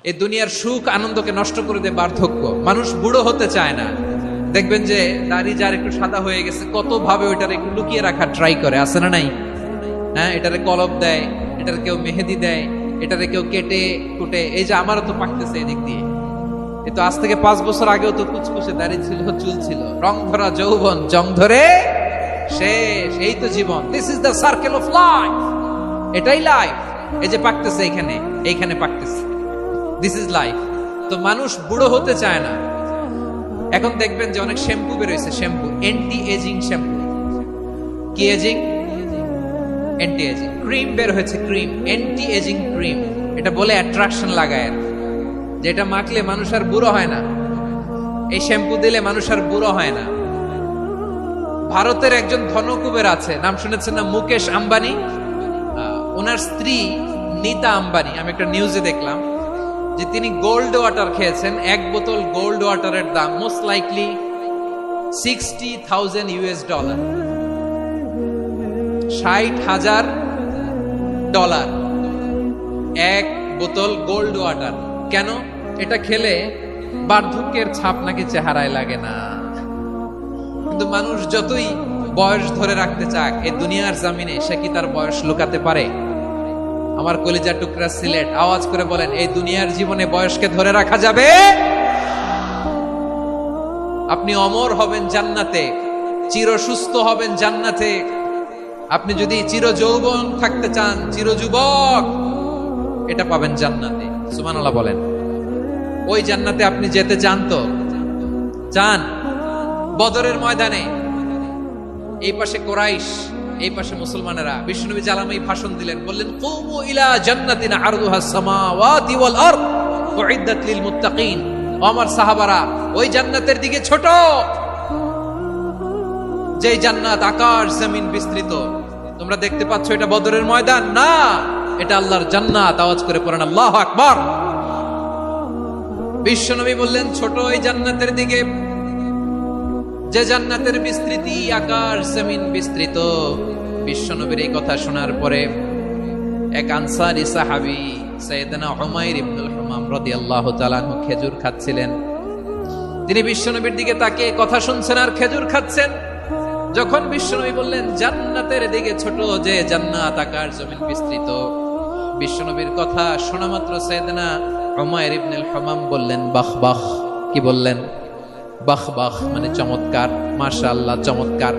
এই দুনিয়ার সুখ আনন্দকে নষ্ট করে দেয় বার্ধক্য। মানুষ বুড়ো হতে চায় না। দেখবেন যে দাড়ি যার একটু সাদা হয়ে গেছে কত ভাবে ওইটার একটু লুকিয়ে রাখার ট্রাই করে, আছে না নাই? হ্যাঁ, এটারে কলপ দেয়, এটার কেউ মেহেদি দেয়, এটারে কেউ কেটে কুটে। এই যে আমারও তো পাকতেছে এদিক দিয়ে, এই তো আজ থেকে 5 বছর আগেও তো কুচকুচে দাড়ি ছিল, চুল ছিল, রং ধরা যৌবন জং ধরে শেষ। এই তো জীবন, this is the circle of life. এটাই লাইফ। এই যে পাকতেছে এইখানে, এইখানে পাকতেছে, দিস ইজ লাইফ। তো মানুষ বুড়ো হতে চায় না। এখন দেখবেন যে অনেক শ্যাম্পু বেরোয়েছে, শ্যাম্পু অ্যান্টি এজিং শ্যাম্পু। কি এজিং? Anti ageing. ক্রিম বের হয়েছে, ক্রিম অ্যান্টি এজিং ক্রিম। এটা বলে অ্যাট্রাকশন লাগায়, যেটা মাখলে মানুষ আর বুড়ো হয় না। এই শ্যাম্পু দিলে মানুষ আর বুড়ো হয় না। ভারতের একজন ধনকুবের আছে, নাম শুনেছেন না? মুকেশ আম্বানি। ওনার স্ত্রী নীতা আম্বানি, আমি একটা নিউজে দেখলাম যে তিনি গোল্ড ওয়াটার খেয়েছেন। 1 বোতল গোল্ড ওয়াটারের দাম মোস্ট লাইকলি $60,000 $60,000 1 বোতল গোল্ড ওয়াটার। কেন? এটা খেলে বার্ধক্যের ছাপ নাকি চেহারায় লাগে না। কিন্তু মানুষ যতই বয়স ধরে রাখতে চাক, এই দুনিয়ার জামিনে সে কি তার বয়স লুকাতে পারে? আমার কলিজার টুকরা সিলেট, আওয়াজ করে বলেন, এই দুনিয়ার জীবনে বয়সকে ধরে রাখা যাবে? আপনি অমর হবেন জান্নাতে, চির সুস্থ হবেন জান্নাতে। আপনি যদি চির যৌবন থাকতে চান, চির যুবক, এটা পাবেন জান্নাতে। সুবহানাল্লাহ বলেন। ওই জান্নাতে আপনি যেতে চান তো? চান? বদরের ময়দানে এই পাশে কোরাইশ, এই পাশে মুসলমানেরা। বিশ্বনবী জালামাই ভাষণ দিলেন, বললেন, কুমু ইলা জান্নাতিন আরদুহাস সামাওয়াতি ওয়াল আরদ উইদ্দাত লিল মুত্তাকিন। আমার সাহাবারা, ওই জান্নাতের দিকে ছোট, যেই জান্নাত আকাশ জমিন বিস্তৃত। তোমরা দেখতে পাচ্ছ এটা বদরের ময়দান না, এটা আল্লাহর জান্নাত। আওয়াজ করে পড়েন আল্লাহু আকবার। বিশ্বনবী বললেন, ছোট ওই জান্নাতের দিকে, যে জান্নাতের বিস্তৃতি আকাশ জমিন বিস্তৃত। বিশ্বনবীর এই কথা শোনার পরে এক আনসারী সাহাবী সাইয়েদনা উমাইর ইবনুল হুমাম রাদিয়াল্লাহু তাআলা আনহু খেজুর খাচ্ছিলেন। তিনি বিশ্বনবীর দিকে তাকিয়ে কথা শুনছেন আর খেজুর খাচ্ছেন। যখন বিশ্বনবী বললেন জান্নাতের দিকে ছোট, যে জান্নাত আকাশ জমিন বিস্তৃত, বিশ্বনবীর কথা শোনা মাত্র সাইয়েদনা উমাইর ইবনুল হুমাম বললেন বাহ বাহ। কি বললেন? বাহ বাহ মানে চমৎকার, মাশাআল্লাহ, চমৎকার।